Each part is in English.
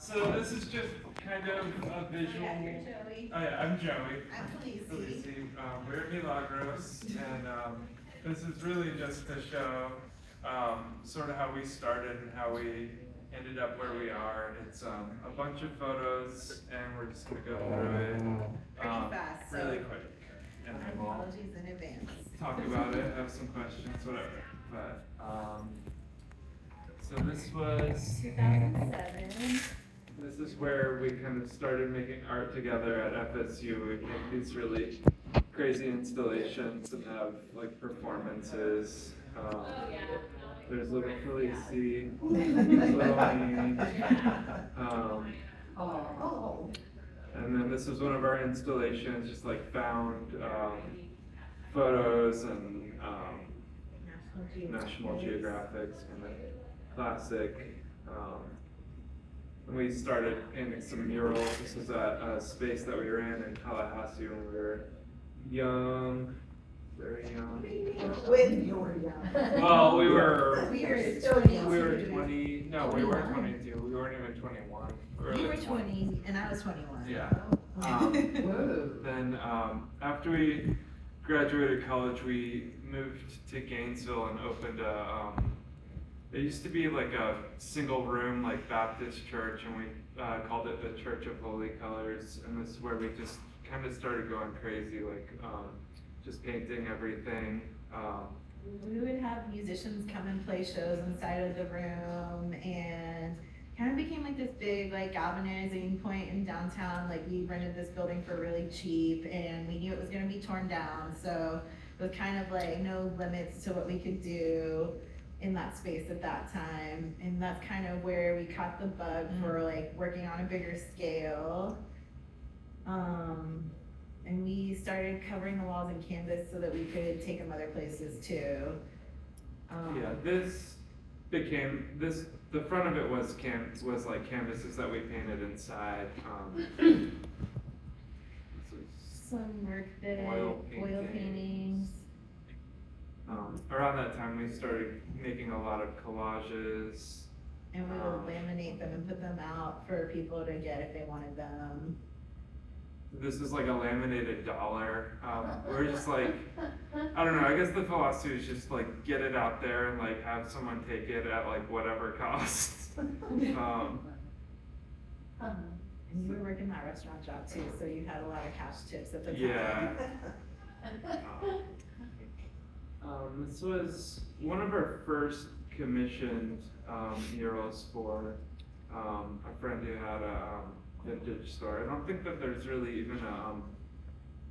So this is just kind of a visual. Yeah, you're Joey. Oh yeah, I'm Joey. I'm Felici. Felici. We're at Milagros, and this is really just to show sort of how we started and how we ended up where we are. It's a bunch of photos, and we're just gonna go through it Pretty fast, so really quick, and then we'll apologies in advance. talk about it, have some questions, whatever. But so this was 2007. This is where we kind of started making art together at FSU. We make these really crazy installations and have like performances. There's little Felici, little me. And then this is one of our installations, just like found photos and National Geographic's kind of classic. And we started painting some murals. This was at a space that we were in Tallahassee when we were young, very young. When you were young. Well, we were still young. we were 20, no, we weren't 22, we weren't even 21. You were 20 and I was 21. Yeah. Then after we graduated college, we moved to Gainesville and opened it used to be like a single room like Baptist church, and we called it the Church of Holy Colors, and this is where we just kind of started going crazy, like just painting everything. We would have musicians come and play shows inside of the room, and kind of became like this big like galvanizing point in downtown. Like we rented this building for really cheap, and we knew it was going to be torn down, so it was kind of like no limits to what we could do in that space at that time. And that's kind of where we caught the bug for like working on a bigger scale. And we started covering the walls in canvas so that we could take them other places too. Yeah, this became the front of it was like canvases that we painted inside. Some work that Oil oil paintings. Around that time, we started making a lot of collages. And we would laminate them and put them out for people to get if they wanted them. This is like a laminated dollar. We're just like, I don't know, I guess the philosophy is just like get it out there and like have someone take it at like whatever cost. And you were working that restaurant job too, so you had a lot of cash tips at the time. Yeah. This was one of our first commissioned murals for a friend who had a vintage store. I don't think that there's really even a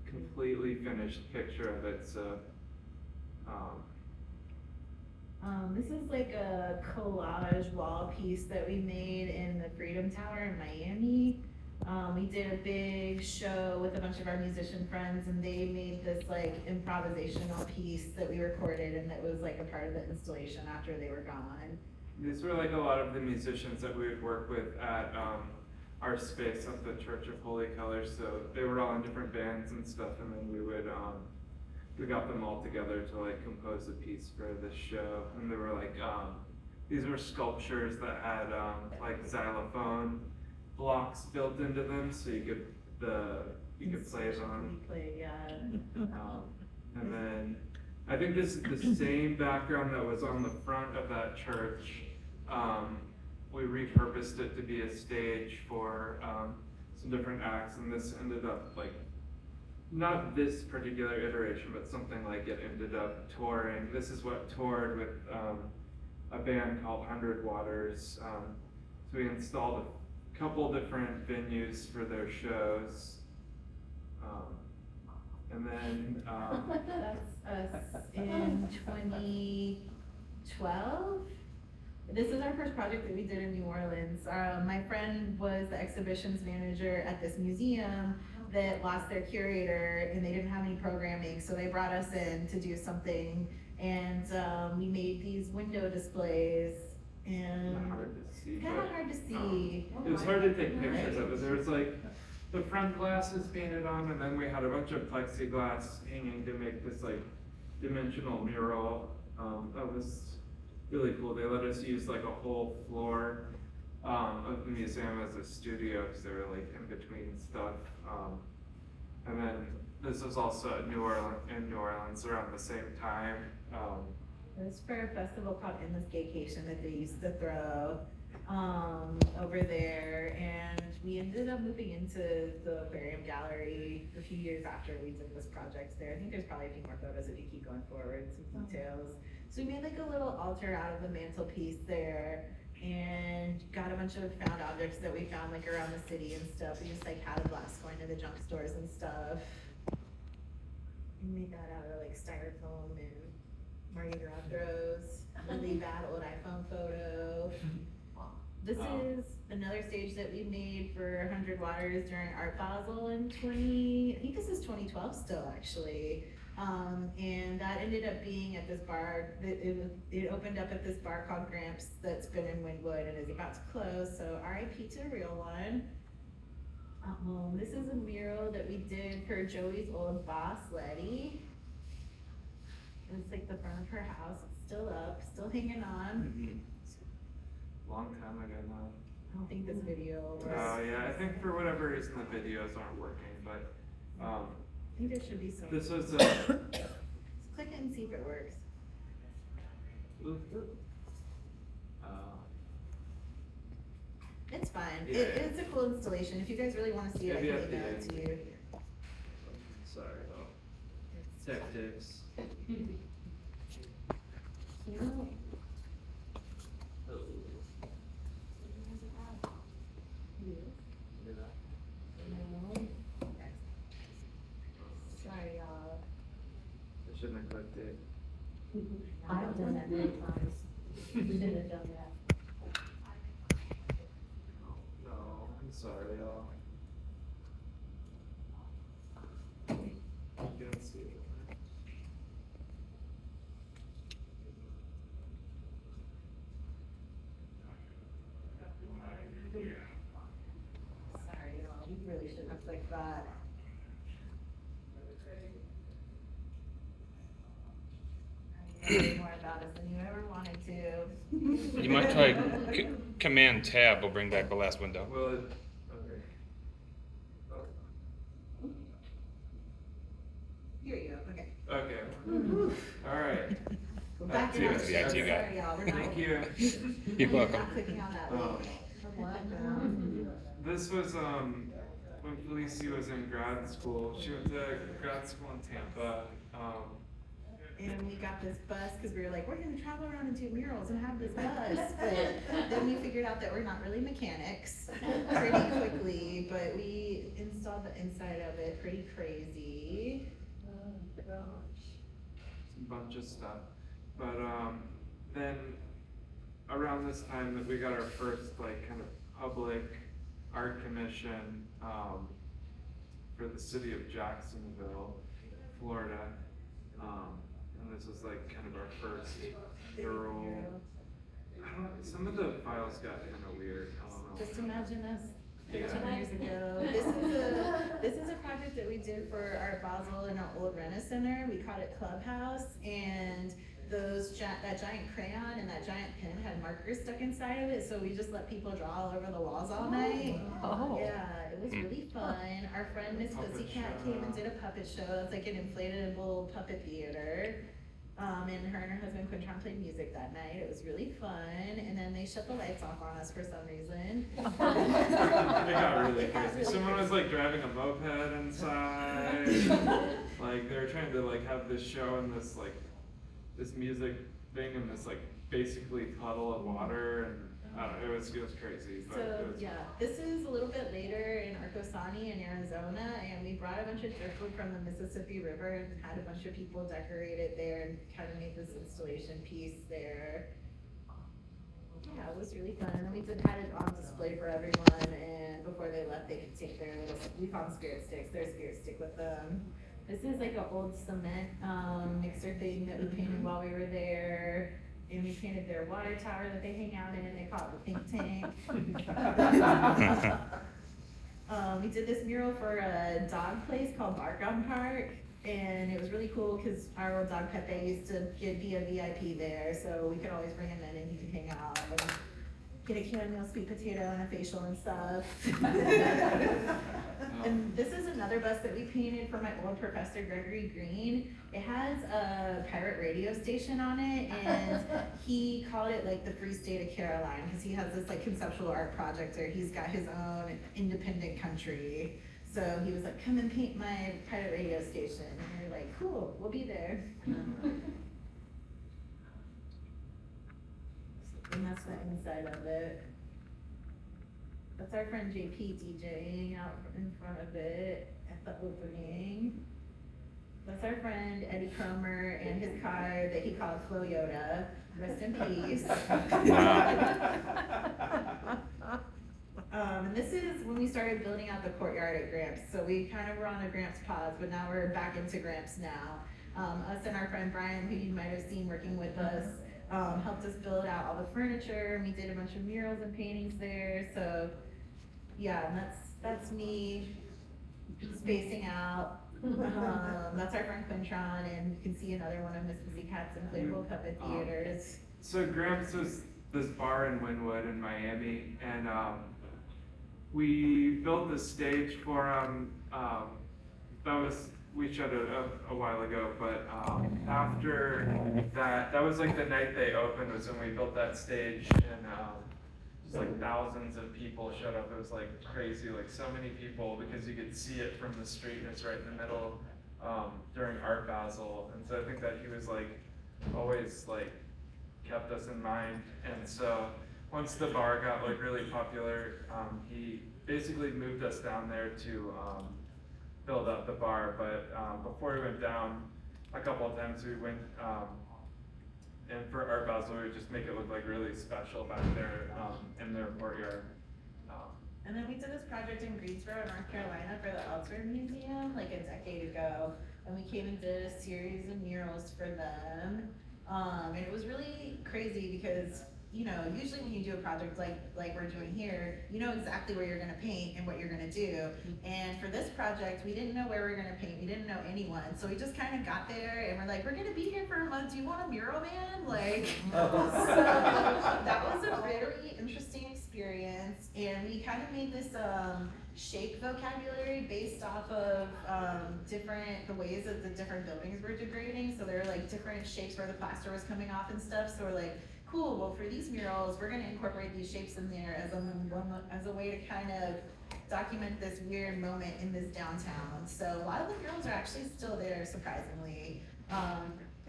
completely finished picture of it, so. This is like a collage wall piece that we made in the Freedom Tower in Miami. We did a big show with a bunch of our musician friends, and they made this like improvisational piece that we recorded, and that was like a part of the installation after they were gone. These were like a lot of the musicians that we would work with at our space at the Church of Holy Colors. So they were all in different bands and stuff, and then we got them all together to like compose a piece for this show. And there were like these were sculptures that had like xylophone blocks built into them, so you could play it on. And then I think this is the same background that was on the front of that church. We repurposed it to be a stage for some different acts, and this ended up like, not this particular iteration, but something like it ended up touring. This is what toured with a band called 100 Waters. So we installed a couple different venues for their shows. And then That's us in 2012. This is our first project that we did in New Orleans. My friend was the exhibitions manager at this museum that lost their curator, and they didn't have any programming, so they brought us in to do something, and we made these window displays, and hard to see, kind of hard to see. it was hard to take pictures of it. There was like the front glass was painted on, and then we had a bunch of plexiglass hanging to make this like dimensional mural. That was really cool. They let us use like a whole floor of the museum as a studio, because they were like in between stuff. And then this was also in New Orleans around the same time. It was for a festival called Endless Gaycation that they used to throw over there, and we ended up moving into the Merriam Gallery a few years after we did this project there. I think there's probably a few more photos if you keep going forward, some details. So we made like a little altar out of the mantelpiece there, and got a bunch of found objects that we found like around the city and stuff. We just like had a blast going to the junk stores and stuff. We made that out of like styrofoam and Mardi Gras throws, really bad old iPhone photo. This is another stage that we made for 100 Waters during Art Basel in I think this is 2012 still actually. And that ended up being at this bar, it opened up at this bar called Gramps that's been in Wynwood and is about to close, so RIP to a real one. This is a mural that we did for Joey's old boss, Letty. It's like the front of her house, it's still up, still hanging on. Long time ago now. I don't think this video was. Oh yeah, I think for whatever reason the videos aren't working, but I think there should be some. this was Let's click it and see if it works. It's fine. Yeah. It's a cool installation. If you guys really want to see it, I Maybe can at the email it end. to you. Sorry, tech tips. No. No. Sorry, y'all. I shouldn't have clicked it. I've done that many times. We should have done that. No, I'm sorry, y'all. You don't see it. Sorry, y'all. We really shouldn't have clicked that. I know more about us than you ever wanted to. You might try Command Tab will bring back the last window. Well, okay. Here you go, okay. Okay. All right. We're back in That's the action. IT guy. Sorry, y'all. We're not. Thank you. You're We're welcome. not clicking on that Um, link. This was when Felici was in grad school. She went to grad school in Tampa. And we got this bus, cause we were like, we're gonna travel around and do murals and have this bus, but then we figured out that we're not really mechanics pretty quickly, but we installed the inside of it pretty crazy. A bunch of stuff. But then around this time that we got our first like kind of public art commission for the city of Jacksonville, Florida. And this was like kind of our first mural. Some of the files got kind of weird. I don't know. Just imagine us Yeah. 13 years ago. This is a project that we did for Art Basel in our old Rena Center. We called it Clubhouse, and that giant crayon and that giant pen had markers stuck inside of it, so we just let people draw all over the walls all night. Oh. Yeah, it was really fun. Our friend Miss Puppet Pussycat show. came and did a puppet show. It's like an inflatable puppet theater. And her husband Quintron played music that night. It was really fun. And then they shut the lights off on us for some reason. It got really It got crazy. really Someone was crazy. like driving a moped inside. Like they were trying to like have this show and this like this music thing in this like basically puddle of water, and I don't know, it was crazy. But So, it was yeah, this is a little bit later in Arcosani in Arizona, and we brought a bunch of driftwood from the Mississippi River and had a bunch of people decorate it there and kind of made this installation piece there. Yeah, it was really fun, and then we had it on display for everyone, and before they left, they could take their little, we found spirit sticks, their spirit stick with them. This is like an old cement, mixer thing that we painted while we were there. And we painted their water tower that they hang out in, and they call it the think tank. We did this mural for a dog place called Barkon Park, and it was really cool because our old dog Pepe used to be a VIP there, so we could always bring him in and he could hang out. get a chamomile sweet potato and a facial and stuff. And this is another bus that we painted for my old professor, Gregory Green. It has a pirate radio station on it, and he called it like the Free State of Caroline, because he has this like conceptual art project where he's got his own independent country. So he was like, come and paint my pirate radio station. And we were like, cool, we'll be there. And that's the inside of it. That's our friend JP DJing out in front of it at the opening. That's our friend Eddie Cromer and his car that he called Flo Yoda. Rest in peace. And this is when we started building out the courtyard at Gramps. So we kind of were on a Gramps pause, but now we're back into Gramps now. Us and our friend Brian, who you might have seen working with us, helped us build out all the furniture. We did a bunch of murals and paintings there. So yeah, and that's me spacing out. That's our friend Quintron, and you can see another one of Miss Pussycat's inflatable puppet theaters. So Gramps was this bar in Wynwood in Miami, and we built the stage for him. We showed it a while ago, but after that was like the night they opened, was when we built that stage, and just like thousands of people showed up. It was like crazy, like so many people, because you could see it from the street, and it's right in the middle during Art Basel. And so I think that he was like always like kept us in mind. And so once the bar got like really popular, he basically moved us down there to build up the bar. But before we went down, a couple of times we went, and for Art Basel, we would just make it look like really special back there in their courtyard. And then we did this project in Greensboro, North Carolina for the Ellsworth Museum like a decade ago. And we came and did a series of murals for them. And it was really crazy because, you know, usually when you do a project like we're doing here, you know exactly where you're gonna paint and what you're gonna do. And for this project, we didn't know where we were gonna paint. We didn't know anyone. So we just kind of got there and we're like, we're gonna be here for a month. Do you want a mural, man? Like, so that was a very interesting experience. And we kind of made this shape vocabulary based off of the ways that the different buildings were degrading. So there were like different shapes where the plaster was coming off and stuff. So we're like, cool, well for these murals, we're gonna incorporate these shapes in there as a way to kind of document this weird moment in this downtown. So a lot of the murals are actually still there, surprisingly.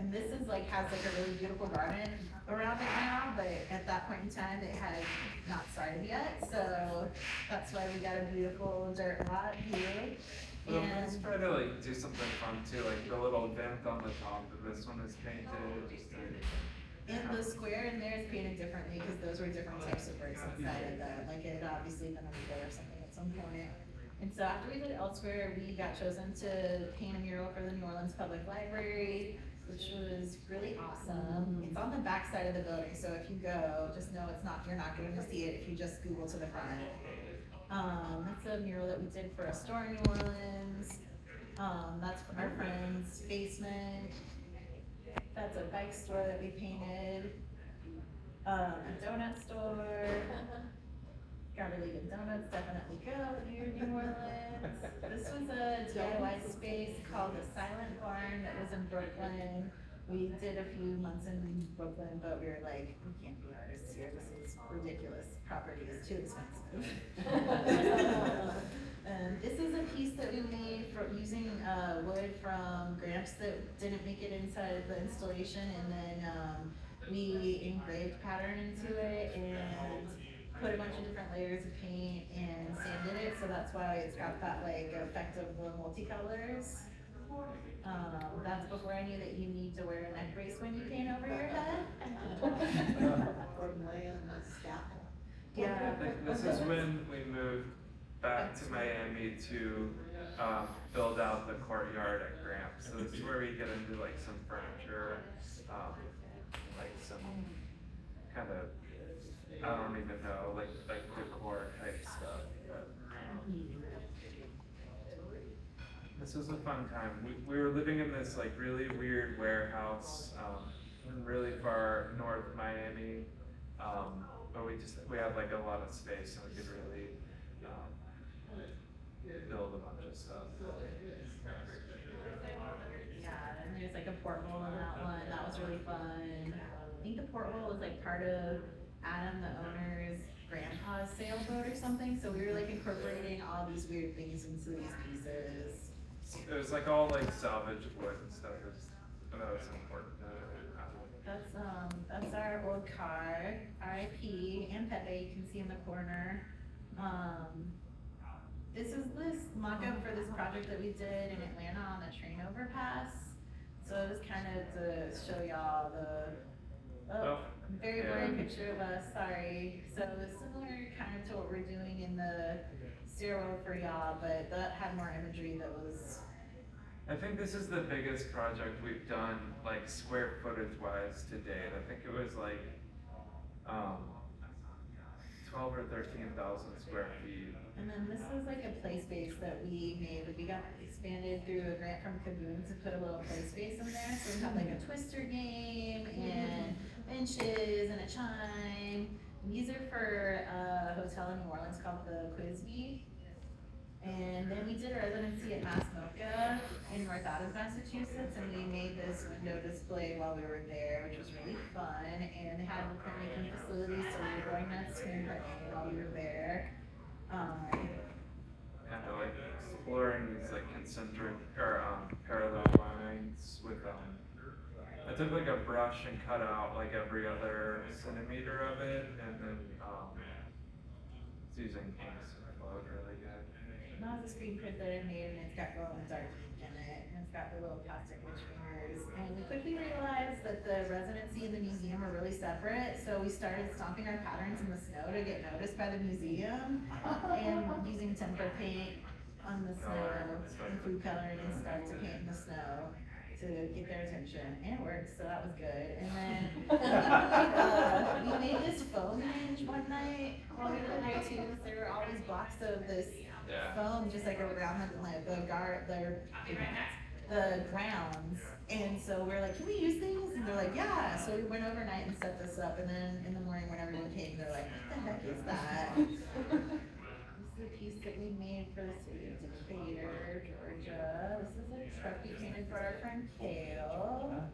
And this is like, has like a really beautiful garden around it now, but at that point in time, it had not started yet. So that's why we got a beautiful dirt lot here. Well, let's try to like do something fun too, like the little vent on the top of this one is painted. And the square in there is painted differently because those were different types of bricks inside of that. Like it had obviously been underbuilt or something at some point. And so after we did Elsewhere, we got chosen to paint a mural for the New Orleans Public Library, which was really awesome. It's on the back side of the building, so if you go, just know you're not going to see it if you just Google to the front. That's a mural that we did for a store in New Orleans. That's our friend's basement. That's a bike store that we painted. A donut store. Got really good donuts, definitely go if you're in New Orleans. This was a DIY space called the Silent Barn that was in Brooklyn. We did a few months in Brooklyn, but we were like, we can't be artists here, this is ridiculous. Property is too expensive. This is a piece that we made using wood from Gramps that didn't make it inside the installation, and then we engraved pattern into it and put a bunch of different layers of paint and sanded it, so that's why it's got that like effect of the multicolors. That's before I knew that you need to wear a neck brace when you paint over your head. Yeah. This is when we moved back to Miami to build out the courtyard at Gramps. So this is where we get into like some furniture, like some kind of, I don't even know, like decor type stuff. But, this was a fun time. We were living in this like really weird warehouse in really far north Miami. but we had like a lot of space, so we could really, build a bunch of stuff. Yeah, and there's like a porthole in that one, that was really fun. I think the porthole was like part of Adam, the owner's grandpa's sailboat or something, so we were like incorporating all these weird things into these pieces. It was like all like salvage wood and stuff, that was important to have. That's our old car, RIP, and Pepe, you can see in the corner. This is this mock-up for this project that we did in Atlanta on the train overpass. So it was kind of to show y'all the, very blurry picture of us, sorry. So it's similar kind of to what we're doing in the stairwell for y'all, but that had more imagery that was. I think this is the biggest project we've done, like square footage wise to date. I think it was like, 12 or 13,000 square feet. And then this is like a play space that we made. We got expanded through a grant from Kaboom to put a little play space in there. So we have like a twister game and benches and a chime. And these are for a hotel in New Orleans called the Quizbee. And then we did a residency at Mass Mocha in North Adams, Massachusetts, and we made this window display while we were there, which was really fun. And they had a printmaking facility, so we were going nuts doing printmaking while we were there. And like exploring these like concentric or parallel lines with I took like a brush and cut out like every other centimeter of it, and then it's using inks and flowed really good. That was a screen print that I made, and it's got glow in the dark ink in it, and it's got the little plastic witch fingers. And we quickly realized that the residency and the museum are really separate, so we started stomping our patterns in the snow to get noticed by the museum, and using temper paint on the snow, and food coloring and stuff to paint in the snow to get their attention, and it worked, so that was good. And then we made this foam hinge one night while we were there too. So there were all these blocks of this foam just like around the grounds. And so we're like, can we use things? And they're like, yeah. So we went overnight and set this up, and then in the morning when everyone came, they're like, what the heck is that? This is a piece that we made for the city of Decatur, Georgia. This is a truck we painted for our friend Kale.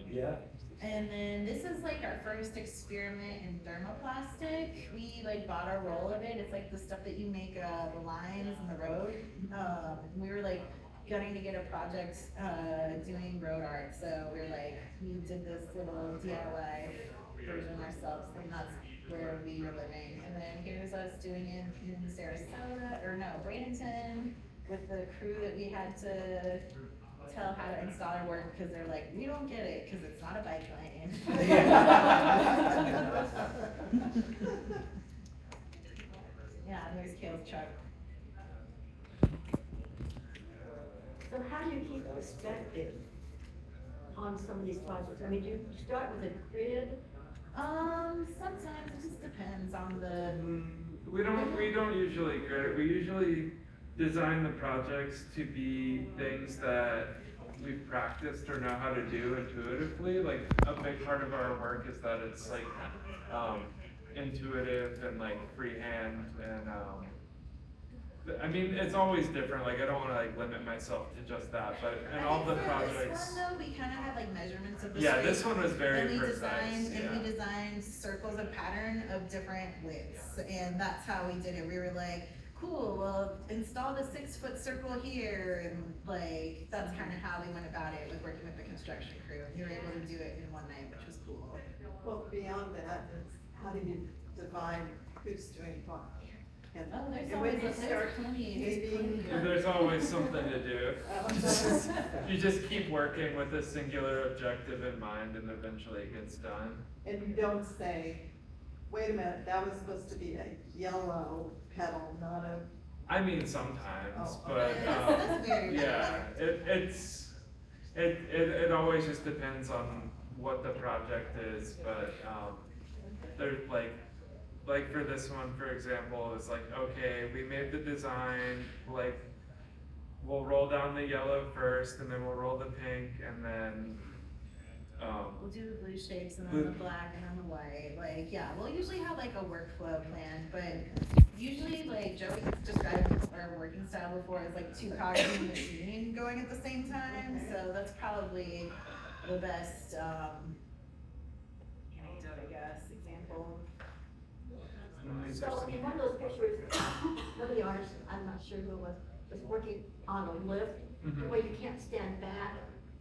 Yeah. And then this is like our first experiment in thermoplastic. We like bought a roll of it. It's like the stuff that you make the lines in the road. We were like gunning to get a project doing road art. So we were like, we did this little DIY version ourselves, and that's where we were living. And then here's us doing it in Sarasota, or no, Bradenton, with the crew that we had to tell how to install our work, because they're like, we don't get it, because it's not a bike lane. Yeah, and there's Kale's truck. So how do you keep perspective on some of these projects? I mean, do you start with a grid? Sometimes it just depends on the. We don't usually grid it. We usually design the projects to be things that we've practiced or know how to do intuitively. Like a big part of our work is that it's like intuitive and like freehand, and I mean, it's always different. Like I don't want to like limit myself to just that, but in all the projects. This one though, we kind of had like measurements of the. Yeah, shape, this one was very and we precise. We designed circles of pattern of different widths, and that's how we did it. We were like, cool, well, install the 6-foot circle here, and like, that's kind of how we went about it with working with the construction crew. And we were able to do it in one night, which was cool. Well, beyond that, it's how do you divide who's doing what? And Oh, there's and when always, you start there's plenty. There's always something to do. You just keep working with a singular objective in mind, and eventually it gets done. And you don't say, wait a minute, that was supposed to be a yellow petal, not a. I mean, sometimes, Oh, but okay. That's very yeah, it always just depends on what the project is, but there's like for this one, for example, it's like, okay, we made the design, like we'll roll down the yellow first, and then we'll roll the pink, and then We'll do the blue shapes and then the black and then the white, like, yeah, we'll usually have like a workflow plan, but usually like Joey described our working style before as like two cogs in a machine going at the same time, so that's probably the best, anecdote, I guess, example. So in one of those pictures, one of the artists, I'm not sure who it was working on a lift, where you can't stand back.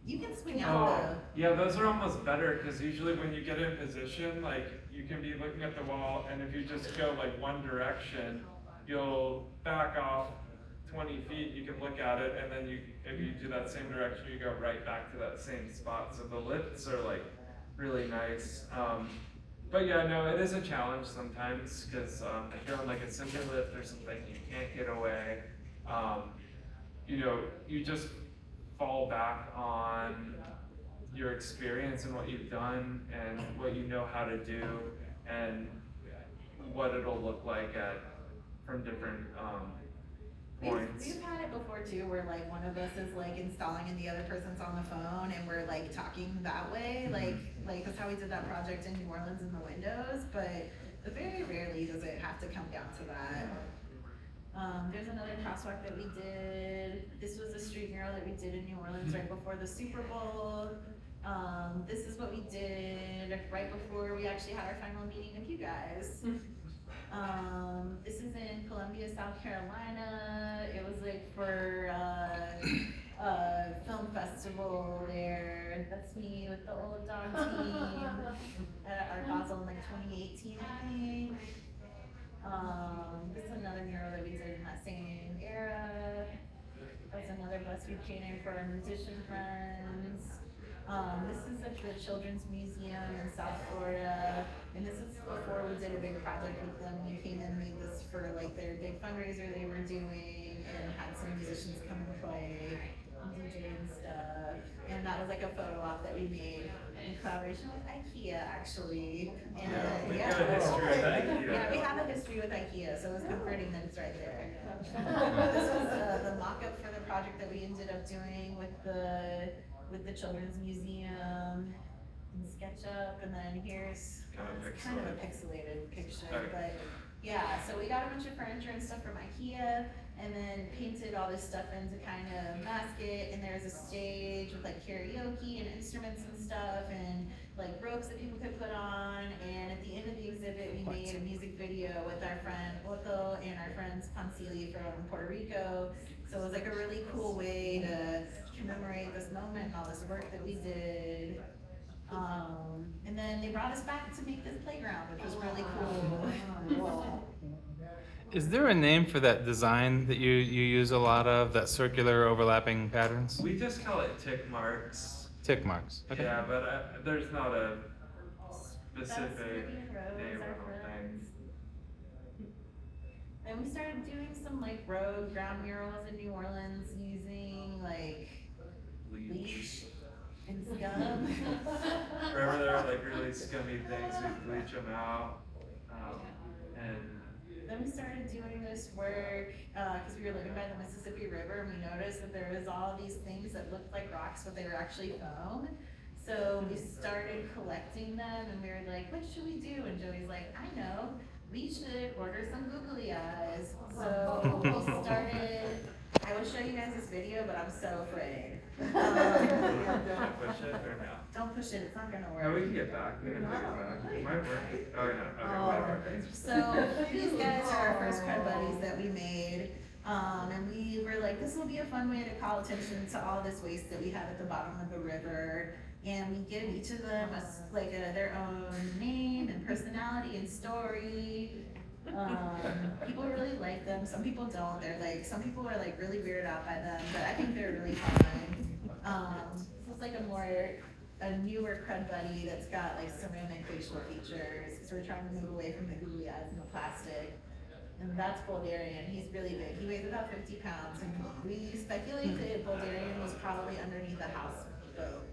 You can swing Oh, out yeah, those are almost better, because usually when you get in position, like, you can be looking at the wall, and if you just go like one direction, you'll back off 20 feet, you can look at it, and then if you do that same direction, you go right back to that same spot. So the lifts are like really nice. But yeah, no, it is a challenge sometimes, because if you're on like a simple lift or something, you can't get away. You just fall back on your experience and what you've done and what you know how to do and what it'll look like from different points. We've had it before too, where like one of us is like installing and the other person's on the phone and we're like talking that way, like that's how we did that project in New Orleans in the windows, but very rarely does it have to come down to that. There's another crosswalk that we did. This was a street mural that we did in New Orleans right before the Super Bowl. This is what we did right before we actually had our final meeting with you guys. This is in Columbia, South Carolina. It was like for a film festival there. That's me with the old dog team at Art Basel in like 2018, I think. This is another mural that we did in that same era. That's another bus we painted for our musician friends. This is at the Children's Museum in South Florida, and this is before we did a big project with them. We came and made this for like their big fundraiser they were doing, and had some musicians come and play, and DJ and stuff. And that was like a photo op that we made in collaboration with IKEA, actually. And We got a history with IKEA. Yeah, we have a history with IKEA, so it was comforting that it's right there. This was the mock-up for the project that we ended up doing with the Children's Museum and SketchUp, and then here's kind of a pixelated picture, but yeah, so we got a bunch of furniture and stuff from IKEA, and then painted all this stuff in to kind of mask it, and there's a stage with like karaoke and instruments and stuff, and like ropes that people could put on, and at the end of the exhibit, we made a music video with our friend Otto and our friends Pansili from Puerto Rico, so it was like a really cool way to commemorate this moment and all this work that we did. And then they brought us back to make this playground, which was really cool. Is there a name for that design that you use a lot of, that circular overlapping patterns? We just call it tick marks. Tick marks. Okay. Yeah, but there's not a specific That's Rose, name our or friends. And we started doing some like road ground murals in New Orleans using like bleach and scum. Wherever there are like really scummy things, we bleach them out. And Then we started doing this work, because we were living by the Mississippi River, and we noticed that there was all these things that looked like rocks, but they were actually foam. So we started collecting them, and we were like, what should we do? And Joey's like, I know, we should order some googly eyes. So we started, I will show you guys this video, but I'm so afraid. Can I push it or no? Don't push it, it's not gonna work. No, we can get back. We can take it back. It might work. Oh, yeah. Okay, whatever. So these guys are our first crud buddies that we made. And we were like, this will be a fun way to call attention to all this waste that we have at the bottom of the river. And we give each of them their own name and personality and story. People really like them. Some people don't. Some people are like really weirded out by them, but I think they're really fun. This is like a newer crud buddy that's got like ceramic facial features, because we're trying to move away from the googly eyes and the plastic. And that's Boulderian. He's really big. He weighs about 50 pounds, and we speculated Boulderian was probably underneath the houseboat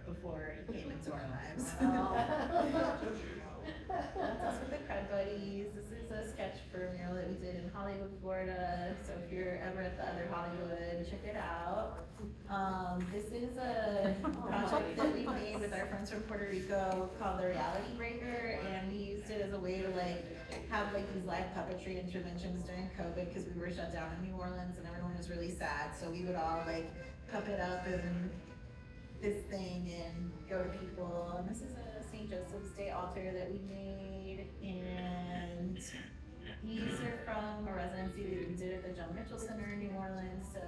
before he came into our lives. That's us with the Crud Buddies. This is a sketch for a mural that we did in Hollywood, Florida. So if you're ever at the other Hollywood, check it out. This is a project that we made with our friends from Puerto Rico called the Reality Breaker, and we used it as a way to like have like these live puppetry interventions during COVID because we were shut down in New Orleans and everyone was really sad. So we would all like puppet up and this thing and go to people. And this is a St. Joseph's Day altar that we made, and these are from a residency that we did at the Joe Mitchell Center in New Orleans. So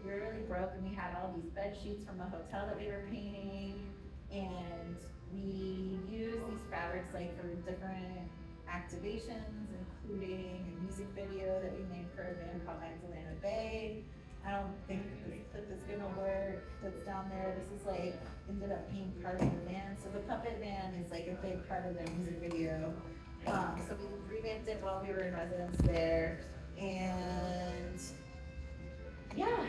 we were really broke and we had all these bed sheets from a hotel that we were painting, and we used these fabrics like for different activations, including a music video that we made for a band called Magdalena Bay. I don't think this clip is gonna work, that's down there. This is like, ended up being part of the band. So the puppet band is like a big part of their music video. So we revamped it while we were in residence there. And yeah,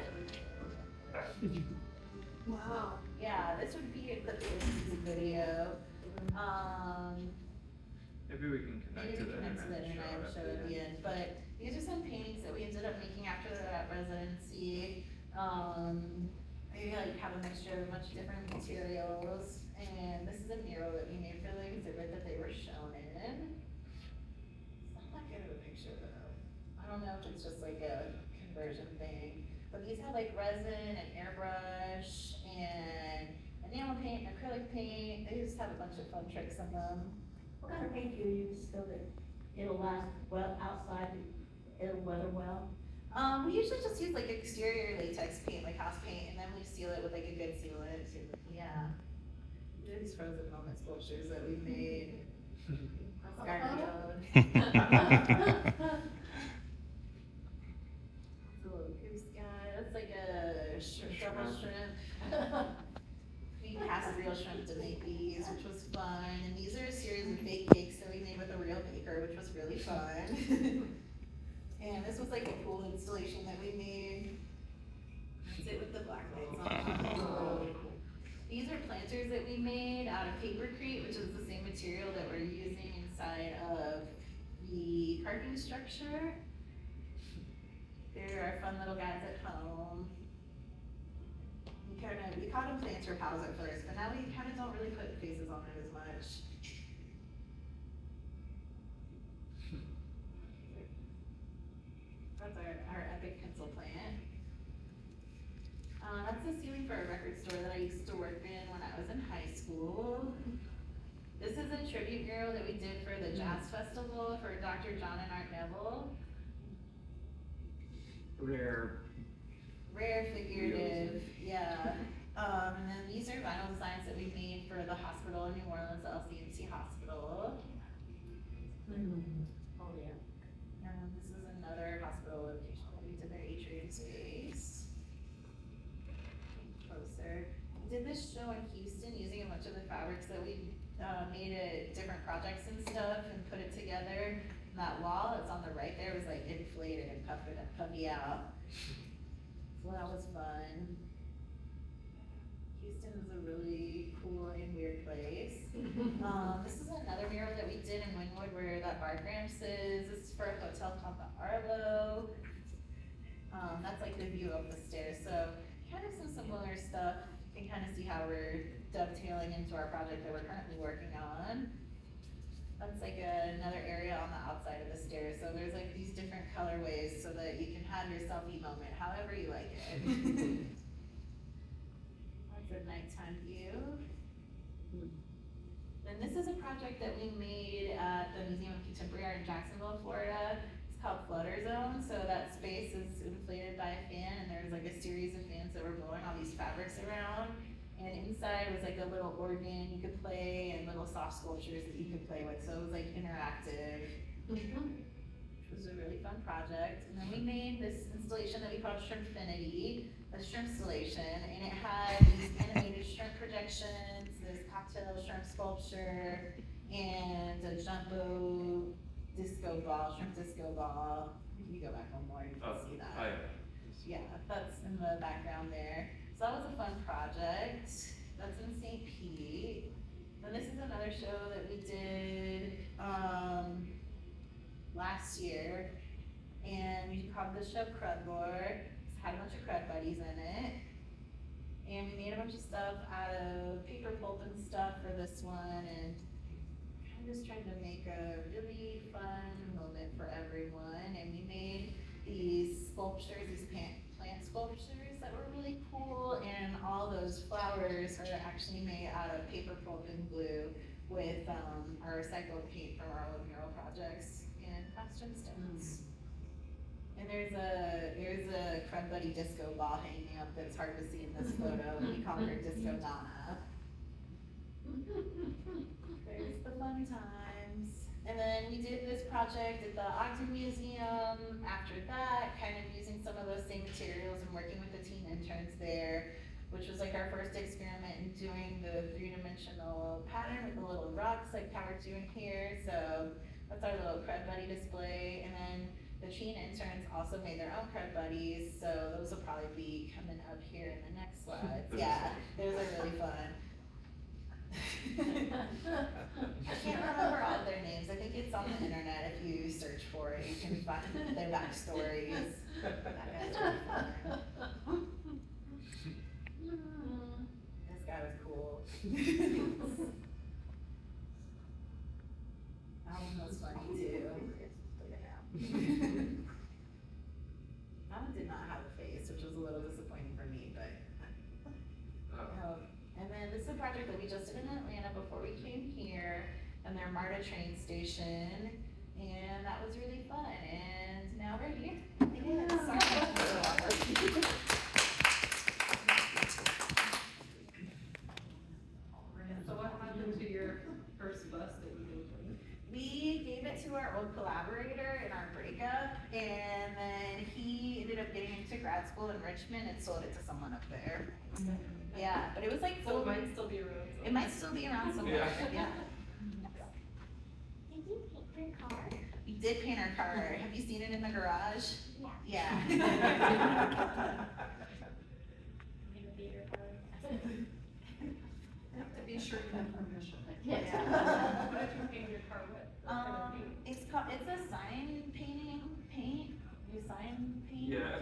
Wow. yeah, this would be a clip of the music video. Maybe we can Maybe connect to we the connect to the internet internet and show at the end, but these are some paintings that we ended up making after that residency. They like have a mixture of a bunch of different materials, and this is a mural that we made for the exhibit that they were shown in. It's not that good of a picture though. I don't know if it's just like a conversion thing, but these have like resin and airbrush and enamel paint, acrylic paint. They just have a bunch of fun tricks in them. What kind of paint do you use so that it'll last well outside, it'll weather well? We usually just use like exterior latex paint, like house paint, and then we seal it with like a good sealant. Yeah. These are these frozen moment sculptures that we made. That's Garfield. It's a little goose guy. That's like a double shrimp. We cast real shrimp to make these, which was fun. And these are a series of fake cakes that we made with a real baker, which was really fun. And this was like a cool installation that we made. That's it with the black lights on. These are planters that we made out of papercrete, which is the same material that we're using inside of the parking structure. They're our fun little guys at home. We called them planter pals at first, but now we kind of don't really put faces on it as much. That's our epic pencil plant. That's the ceiling for a record store that I used to work in when I was in high school. This is a tribute mural that we did for the jazz festival for Dr. John and Art Neville. Rare figurative, yeah. And then these are vinyl designs that we made for the hospital in New Orleans, the LCMC hospital. Oh, yeah. And this is another hospital location that we did their atrium space. Closer. We did this show in Houston using a bunch of the fabrics that we made at different projects and stuff and put it together. And that wall that's on the right there was like inflated and puffy out. So that was fun. Houston is a really cool and weird place. This is another mural that we did in Wynwood where that bar Gramps is. This is for a hotel called the Arlo. That's like the view of the stairs. So kind of some similar stuff. You can kind of see how we're dovetailing into our project that we're currently working on. That's like another area on the outside of the stairs. So there's like these different colorways so that you can have your selfie moment however you like it. That's a nighttime view. Then this is a project that we made at the Museum of Contemporary Art in Jacksonville, Florida. It's called Flutter Zone. So that space is inflated by a fan, and there's like a series of fans that were blowing all these fabrics around. And inside was like a little organ you could play and little soft sculptures that you could play with. So it was like interactive, which was a really fun project. And then we made this installation that we called Shrimpfinity, a shrimp installation, and it had these animated shrimp projections, this cocktail shrimp sculpture, and a jumbo disco ball, shrimp disco ball. If you go back one more, you can see that. Yeah, that's in the background there. So that was a fun project. That's in St. Pete. Then this is another show that we did last year. And we called the show Crud Board. Had a bunch of crud buddies in it. And we made a bunch of stuff out of paper pulp and stuff for this one, and I'm just trying to make a really fun moment for everyone. And we made these sculptures, these plant sculptures that were really cool, and all those flowers are actually made out of paper pulp and glue with our recycled paint from our old mural projects and Classroom stones. And there's a Crud Buddy disco ball hanging up that's hard to see in this photo. We call her Disco Donna. There's the fun times. And then we did this project at the Ogden Museum. After that, kind of using some of those same materials and working with the teen interns there, which was like our first experiment in doing the three-dimensional pattern with the little rocks like how we're doing here. So that's our little Crud Buddy display. And then the teen interns also made their own Crud Buddies, so those will probably be coming up here in the next slides. Yeah, those are really fun. I can't remember all their names. I think it's on the internet. If you search for it, you can find their backstories. That guy's really fun. This guy was cool. That one was funny too. That one did not have a face, which was a little disappointing for me, but. And then this is a project that we just did in Atlanta before we came here, and their MARTA train station, and that was really fun, and now we're here. So what happened to your first bus that you gave me? We gave it to our old collaborator in our breakup, and then he ended up getting into grad school in Richmond and sold it to someone up there. Yeah, but it was like So full. it might still be around. It might still be around somewhere. Yeah. Did you paint your car? We did paint our car. Have you seen it in the garage? Yeah. Yeah. Have to be sure you have permission. Yes. What did you paint your car with? It's a sign painting paint. You sign paint? Yeah,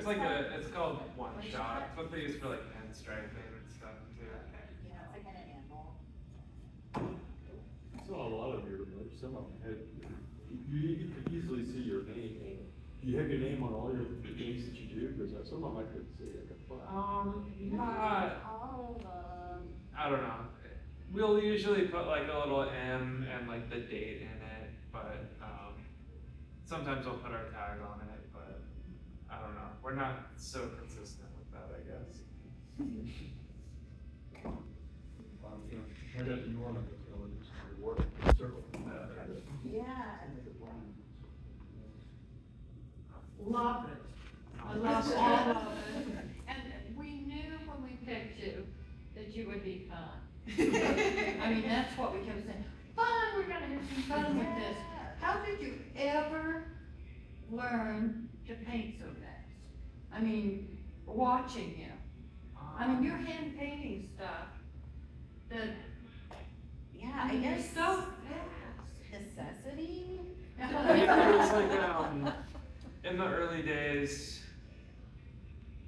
it's called One Shot. It's what they use for like pen striping and stuff too. Yeah, it's like an animal. I saw a lot of your, some of them had, you could easily see your name. You have your name on all your things that you do, because some of them I couldn't see, I could find. Not, All of them. I don't know. We'll usually put like a little M and like the date in it, but sometimes we'll put our tag on it, but I don't know. We're not so consistent with that, I guess. I got the Norman, work, circle. Yeah. Love it. I love all of it. And we knew when we picked you that you would be fun. I mean, that's what we kept saying. Fun, we're gonna have some fun with this. How did you ever learn to paint so fast? I mean, watching you. I mean, you're hand painting stuff that, Yeah, I you're guess. so fast. Necessity? It was like, in the early days,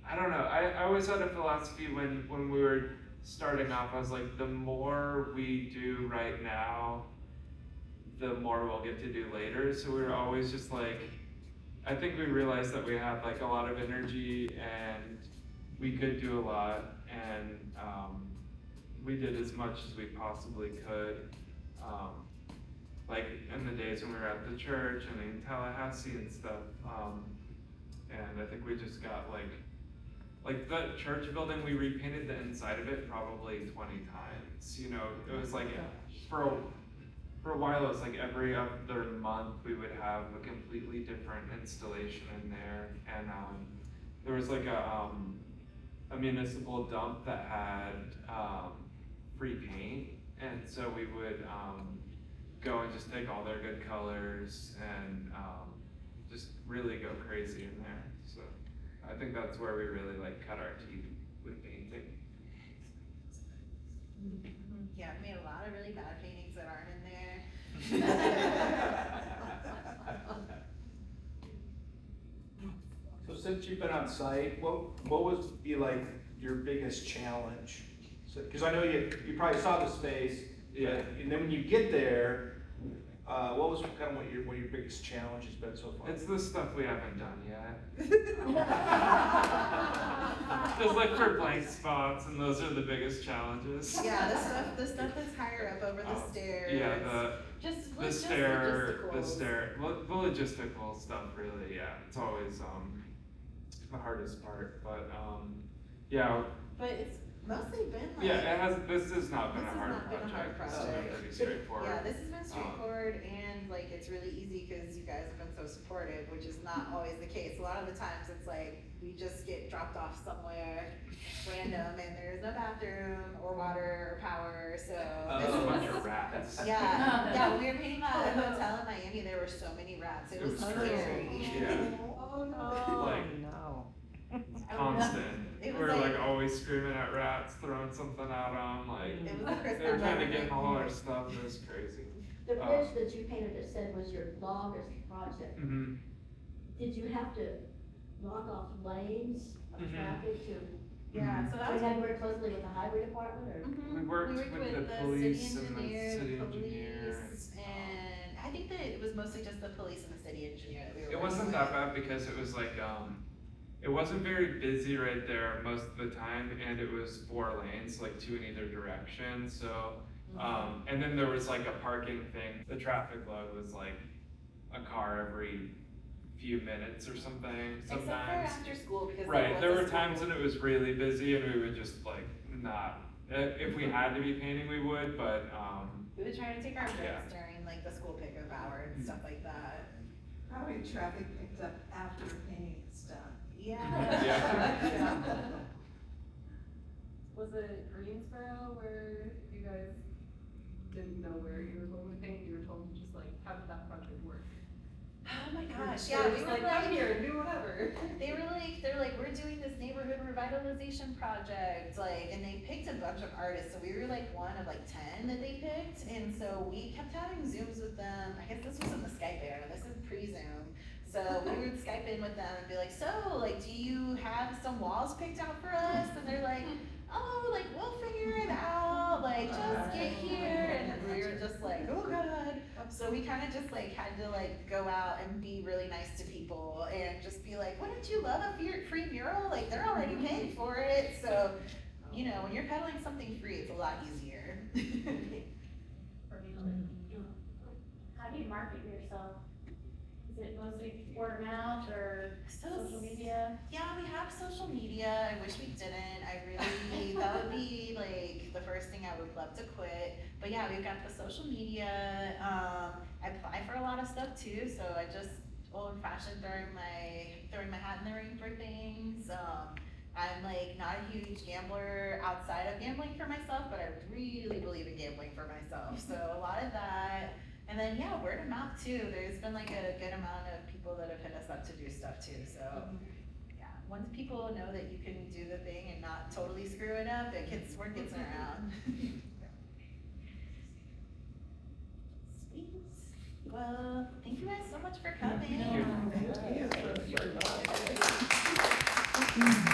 I don't know, I always had a philosophy when we were starting off, I was like, the more we do right now, the more we'll get to do later. So we were always just like, I think we realized that we had like a lot of energy and we could do a lot, and we did as much as we possibly could. Like in the days when we were at the church and in Tallahassee and stuff, and I think we just got like the church building, we repainted the inside of it probably 20 times. You know, it was like for a while it was like every other month we would have a completely different installation in there, and there was like a municipal dump that had free paint, and so we would go and just take all their good colors and just really go crazy in there. So I think that's where we really like cut our teeth with painting. Yeah, we made a lot of really bad paintings that aren't in there. since you've been on site, what would be like your biggest challenge? So, cause I know you probably saw the space. Yeah. And then when you get there, what was kind of what your biggest challenge has been so far? It's the stuff we haven't done yet. Just like for blank spots, and those are the biggest challenges. Yeah, the stuff that's higher up over the Oh, stairs. Yeah, Just the just stair, well, the logistical stuff really, yeah, it's always, the hardest part, but, yeah, But it's mostly been like. yeah, this has not been This a has hard not been a hard project, it's been project. pretty straightforward. Yeah, this has been straightforward and like it's really easy because you guys have been so supportive, which is not always the case. A lot of the times it's like we just get dropped off somewhere random and there's no bathroom or water or power, so. There's a bunch of rats. Yeah, when we were painting that hotel in Miami, there were so many rats. It was crazy, scary. yeah, Oh, no. like, no. constant. It was We're like- like always screaming at rats, throwing something at them, like, It was a Christmas they're trying to memory. get all our stuff, it was crazy. The bridge that you painted that said was your longest project, Mm-hmm. did you have to lock off lanes of Mhm. traffic to? Yeah, so that So was. you had to work closely with the highway department, or? Mhm. We worked with the police and the city engineer police, and I think that it was mostly just the police and the city engineer that we were. It working wasn't with. that bad because it was like, it wasn't very busy right there most of the time, and it was 4 lanes, like 2 in either direction, so, and then there was like a parking thing, the traffic load was like a car every few minutes or something, Except for sometimes. after school, because. Right, there was a were times school. when it was really busy and we would just like not, if we had to be painting, we would, but, We would try to take our breaks Yeah. during like the school pickup hour and stuff like that. Probably traffic picked up after painting is done. Yeah. Yeah. Was it Greensboro where you guys didn't know where you were going with paint? You were told to just like, how did that project work? Oh my gosh, They yeah, were we just were like, like. come here and do whatever. They're like, we're doing this neighborhood revitalization project, like, and they picked a bunch of artists, so we were like one of like 10 that they picked, and so we kept having Zooms with them. I guess this was in the Skype era, this is pre-Zoom. So we would Skype in with them and be like, so, like, do you have some walls picked out for us? And they're like, oh, like, we'll figure it out, like, just get here, and we were just like, oh god. So we kind of just like had to like go out and be really nice to people and just be like, wouldn't you love a free mural? Like they're already paying for it. So, you know, when you're peddling something free, it's a lot easier. How do you market yourself? Is it mostly word of mouth or social media? Yeah, we have social media. I wish we didn't. I really, that would be like the first thing I would love to quit. But yeah, we've got the social media. I apply for a lot of stuff too. So I just old fashioned throwing my hat in the ring for things. I'm like not a huge gambler outside of gambling for myself, but I really believe in gambling for myself. So a lot of that. And then yeah, word of mouth too. There's been like a good amount of people that have hit us up to do stuff too. So yeah, once people know that you can do the thing and not totally screw it up, word gets around. Sweet. Well, thank you guys so much for coming. Thank you. Thank you.